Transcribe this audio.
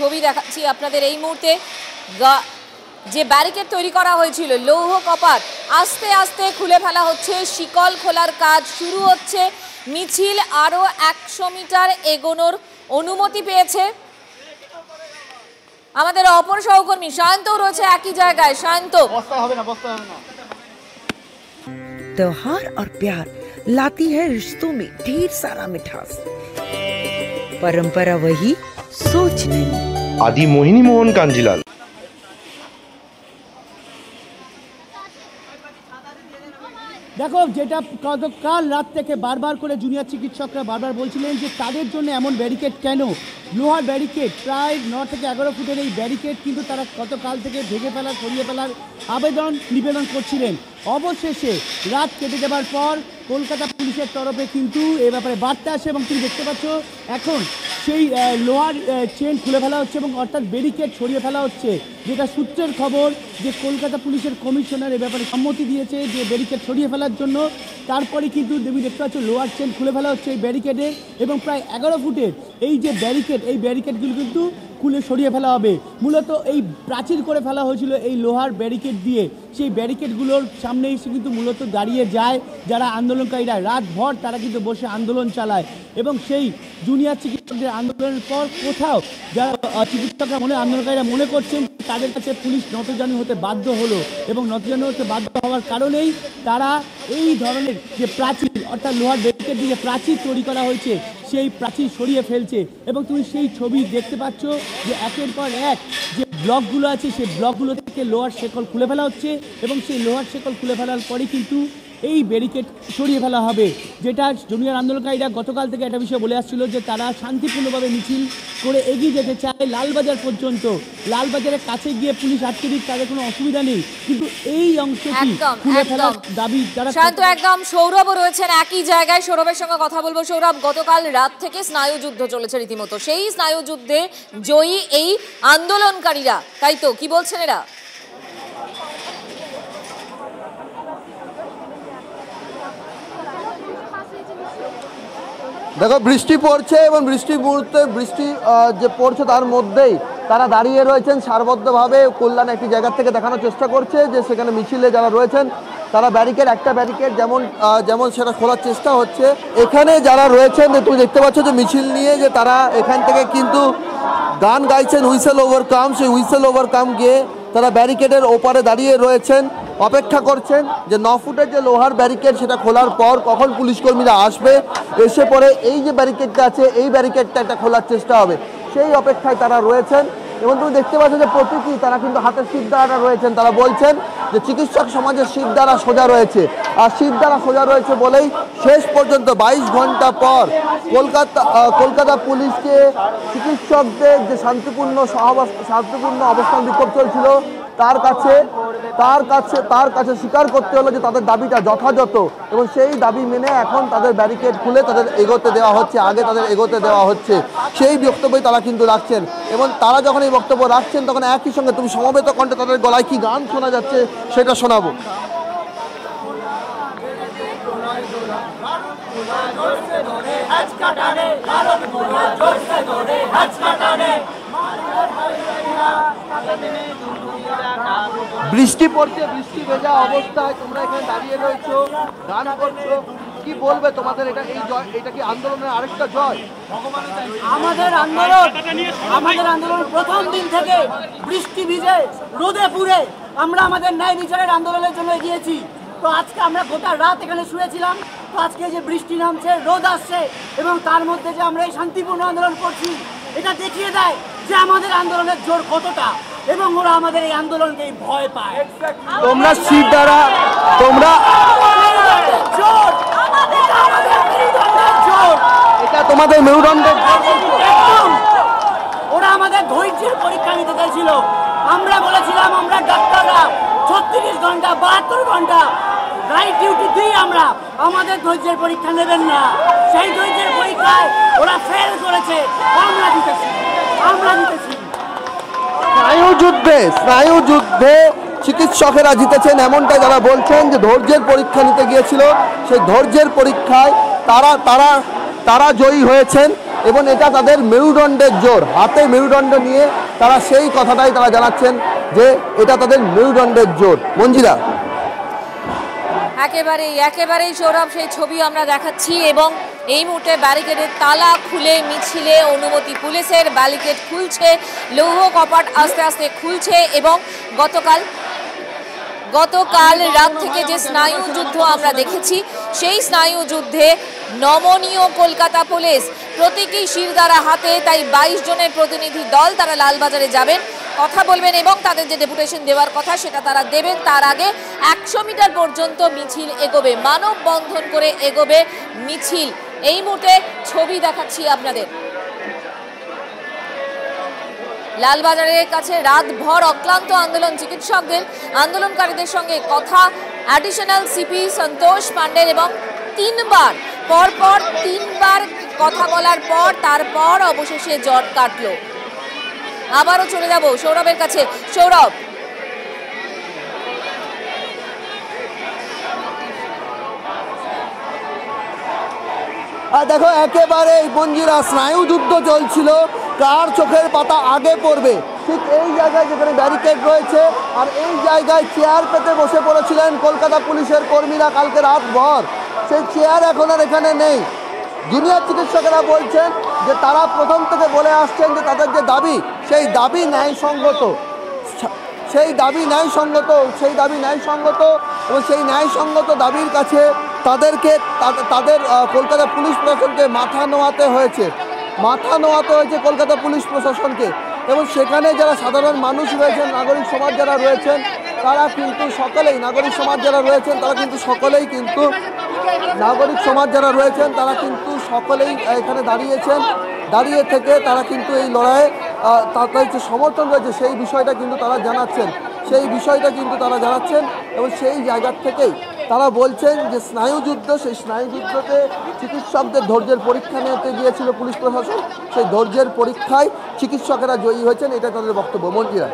ছবি দেখাচ্ছি আপনাদের এই মুহূর্তে। যে ব্যারিকেড তৈরি করা হয়েছিল লৌহ কপাট আস্তে আস্তে খুলে ফেলা হচ্ছে, শিকল খোলার কাজ শুরু হচ্ছে। মিছিল আরো 100 মিটার এগোনোর অনুমতি পেয়েছে। আমাদের অপর সহকর্মী শান্তও রয়েছে একই জায়গায়। শান্ত, त्योहार और प्यार लाती है रिश्तों में ढेर सारा मिठास। परंपरा वही, सोच नहीं। आदि मोहिनी मोहन कांजीलाल। দেখো, যেটা কাল রাত থেকে বারবার করে জুনিয়র চিকিৎসকরা বারবার বলছিলেন যে তাদের জন্য এমন ব্যারিকেড কেন, লোহার ব্যারিকেড প্রায় 9 থেকে 11 ফুটের এই ব্যারিকেড কিন্তু তারা গতকাল থেকে ভেঙে ফেলার, সরিয়ে ফেলার নিবেদন করছিলেন। অবশেষে রাত কেটে যাবার পর কলকাতা পুলিশের তরফে কিন্তু এ ব্যাপারে বার্তা আসে এবং তুমি দেখতে পাচ্ছ এখন সেই লোহার চেন খুলে ফেলা হচ্ছে এবং অর্থাৎ ব্যারিকেড সরিয়ে ফেলা হচ্ছে। যেটা সূত্রের খবর যে কলকাতা পুলিশের কমিশনার এ ব্যাপারে সম্মতি দিয়েছে যে ব্যারিকেড সরিয়ে ফেলার জন্য। তারপরে কিন্তু তুমি দেখতে পাচ্ছ লোহার চেন খুলে ফেলা হচ্ছে এই ব্যারিকেডে এবং প্রায় 11 ফুটের এই যে ব্যারিকেড, এই ব্যারিকেডগুলো কিন্তু খুলে সরিয়ে ফেলা হবে। মূলত এই প্রাচীর করে ফেলা হয়েছিল এই লোহার ব্যারিকেড দিয়ে। সেই ব্যারিকেডগুলোর সামনে এসে কিন্তু মূলত দাঁড়িয়ে যায় যারা আন্দোলনকারীরা, রাতভর তারা কিন্তু বসে আন্দোলন চালায় এবং সেই জুনিয়র চিকিৎসকদের আন্দোলনের পর কোথাও যারা চিকিৎসকরা আন্দোলনকারীরা মনে করছেন তাদের কাছে পুলিশ নতজানু হতে বাধ্য হলো এবং নতজানু হতে বাধ্য হওয়ার কারণেই তারা এই ধরনের যে প্রাচীর অর্থাৎ লোহার ব্যারিকেড দিয়ে প্রাচীর তৈরি করা হয়েছে সেই প্রাচীর সরিয়ে ফেলছে। এবং তুমি সেই ছবি দেখতে পাচ্ছ যে একের পর এক যে ব্লকগুলো আছে সেই ব্লকগুলো থেকে লোহার শেকল খুলে ফেলা হচ্ছে এবং সেই লোহার শেকল খুলে ফেলার পরে কিন্তু এই ব্যারিকেড সরিয়ে ফেলা হবে। যেটা জুনিয়র আন্দোলনকারীরা গতকাল থেকে একটা বিষয় বলে আসছিল যে তারা শান্তিপূর্ণভাবে মিছিল করে এগিয়ে যেতে চায় লালবাজার পর্যন্ত। লালবাজারের কাছে গিয়ে পুলিশ আটকে দিক, তাদের কোনো অসুবিধা নেই, কিন্তু এই অংশটি খুলে ফেলার দাবি তারা। শান্ত, একদম সৌরভও রয়েছেন একই জায়গায়, সৌরভের সঙ্গে কথা বলবো। সৌরভ, গতকাল রাত থেকে স্নায়ুযুদ্ধ চলেছে রীতিমতো, সেই স্নায়ুযুদ্ধে জয়ী এই আন্দোলনকারীরা, তাই তো? কি বলছেন এরা? দেখো, বৃষ্টি পড়ছে এবং বৃষ্টি যে পড়ছে তার মধ্যেই তারা দাঁড়িয়ে রয়েছেন সারবদ্ধভাবে। কল্যাণ একটি জায়গা থেকে দেখানোর চেষ্টা করছে যে সেখানে মিছিলে যারা রয়েছেন তারা একটা ব্যারিকেড যেমন সেটা খোলার চেষ্টা হচ্ছে। এখানে যারা রয়েছেন তুমি দেখতে পাচ্ছ যে মিছিল নিয়ে যে তারা এখান থেকে কিন্তু গান গাইছেন হুইসেল ওভারকাম। সেই হুইসেল ওভারকাম গিয়ে তারা ব্যারিকেডের ওপারে দাঁড়িয়ে রয়েছেন, অপেক্ষা করছেন যে 9 ফুটের যে লোহার ব্যারিকেড সেটা খোলার পর কখন পুলিশ কর্মীরা আসবে, এসে পরে এই যে ব্যারিকেডটা আছে এই ব্যারিকেডটা একটা খোলার চেষ্টা হবে, সেই অপেক্ষায় তারা রয়েছেন। এবং তুমি দেখতে পাচ্ছ যে প্রতীকী তারা কিন্তু হাতের শিরদাঁড়াটা রয়েছেন, তারা বলছেন যে চিকিৎসক সমাজের শিরদাঁড়া সোজা রয়েছে, আর শিরদাঁড়া সোজা রয়েছে বলেই শেষ পর্যন্ত 22 ঘন্টা পর কলকাতা পুলিশকে চিকিৎসকদের যে শান্তিপূর্ণ অবস্থান বিক্ষোভ চলছিল তার কাছে স্বীকার করতে হলো যে তাদের দাবিটা যথাযথ এবং সেই দাবি মেনে এখন তাদের ব্যারিকেড খুলে তাদের এগোতে দেওয়া হচ্ছে, আগে তাদের এগোতে দেওয়া হচ্ছে। সেই বক্তব্যই তারা কিন্তু রাখছেন এবং তারা যখন এই বক্তব্য রাখছেন তখন একই সঙ্গে তুমি সমবেত কণ্ঠে তাদের গলায় কি গান শোনা যাচ্ছে সেটা শোনাবো। বৃষ্টি পড়ছে, বৃষ্টি ভেজা অবস্থায় তোমরা এখানে দাঁড়িয়ে রয়েছো, গান করছো, কি বলবে তোমাদের? এটা কি আন্দোলনের আরেকটা জয়? আমাদের আন্দোলন প্রথম দিন থেকে বৃষ্টি ভিজে রোদে পুড়ে আমরা আমাদের ন্যায় বিচারের আন্দোলনের জন্য এগিয়েছি। তো আজকে আমরা গোটা রাত এখানে শুয়েছিলাম, তো আজকে যে বৃষ্টি নামছে, রোদ আসছে এবং তার মধ্যে যে আমরা এই শান্তিপূর্ণ আন্দোলন করছি, এটা দেখিয়ে দেয় যে আমাদের আন্দোলনের জোর কতটা এবং ওরা আমাদের এই আন্দোলনকে ভয় পায়। তোমরা শির দ্বারা এটা তোমাদের মেরুদণ্ডের একদম। ওরা আমাদের ধৈর্যের পরীক্ষা নিতে চাইছিল। আমরা বলেছিলাম আমরা ডাক্তাররা 36 ঘন্টা 72 ঘন্টা রাইট ডিউটি দিই, আমাদের ধৈর্যের পরীক্ষা নেবেন না। সেই ধৈর্যের পরীক্ষায় ওরা ফেল করেছে, আমরা জিতেছি। স্নায়ুযুদ্ধে চিকিৎসকেরা জিতেছেন এমনটাই যারা বলছেন যে ধৈর্যের পরীক্ষা নিতে গিয়েছিল, সেই ধৈর্যের পরীক্ষায় তারা জয়ী হয়েছেন এবং এটা তাদের মেরুদণ্ডের জোর, হাতে মেরুদণ্ড নিয়ে তারা সেই কথাটাই তারা জানাচ্ছেন যে এটা তাদের মেরুদণ্ডের জোর। মঞ্জিরা, একেবারেই সৌরভ সেই ছবি আমরা দেখাচ্ছি এবং এই মুহূর্তে ব্যারিকেডের তালা খুলে মিছিলে অনুমতি পুলিশের, ব্যারিকেড খুলছে, লৌহ কপাট আস্তে আস্তে খুলছে এবং গতকাল রাত থেকে যে স্নায়ু যুদ্ধ আমরা দেখেছি সেই স্নায়ু যুদ্ধে নমনীয় কলকাতা পুলিশ, প্রতীকী শিরদাঁড়া হাতে, তাই 22 জনের প্রতিনিধি দল তারা লালবাজারে যাবেন, কথা বলবেন এবং তাদের যে ডেপুটেশন দেওয়ার কথা সেটা তারা দেবেন। তার আগে 100 মিটার পর্যন্ত মিছিল এগোবে, মানববন্ধন করে এগোবে মিছিল। এই মুহূর্তে ছবি দেখাচ্ছি আপনাদের। লালবাজারের কাছে রাতভর অক্লান্ত আন্দোলন, চিকিৎসকদের আন্দোলনকারীদের সঙ্গে কথা অ্যাডিশনাল সিপি সন্তোষ পান্ডের এবং পরপর তিনবার কথা বলার পর তারপর অবশেষে জট কাটলো। আবারও চলে যাব সৌরভের কাছে। সৌরভ, দেখো একেবারে মঞ্জিরা স্নায়ু যুদ্ধ চলছিল, কার চোখের পাতা আগে পড়বে ঠিক এই জায়গায় যেখানে ব্যারিকেড রয়েছে, আর এই জায়গায় চেয়ার পেতে বসে পড়েছিলেন কলকাতা পুলিশের কর্মীরা কালকে রাতভর। সেই চেয়ার এখন আর এখানে নেই। জুনিয়র চিকিৎসকেরা বলছেন যে তারা প্রথম থেকে বলে আসছেন যে তাদের যে দাবি সেই দাবি ন্যায়সঙ্গত এবং সেই ন্যায়সঙ্গত দাবির কাছে তাদের কলকাতা পুলিশ প্রশাসনকে মাথা নোয়াতে হয়েছে কলকাতা পুলিশ প্রশাসনকে। এবং সেখানে যারা সাধারণ মানুষ রয়েছেন, নাগরিক সমাজ যারা রয়েছেন তারা কিন্তু সকলেই এখানে দাঁড়িয়ে থেকে তারা কিন্তু এই লড়াইয়ে তাদের যে সমর্থন রয়েছে সেই বিষয়টা কিন্তু তারা জানাচ্ছেন এবং সেই জায়গা থেকেই তারা বলছেন যে সেই স্নায়ুযুদ্ধতে চিকিৎসকদের ধৈর্যের পরীক্ষা নিতে গিয়েছিল পুলিশ প্রশাসন, সেই ধৈর্যের পরীক্ষায় চিকিৎসকেরা জয়ী হয়েছেন, এটা তাদের বক্তব্য। মঞ্জিরা।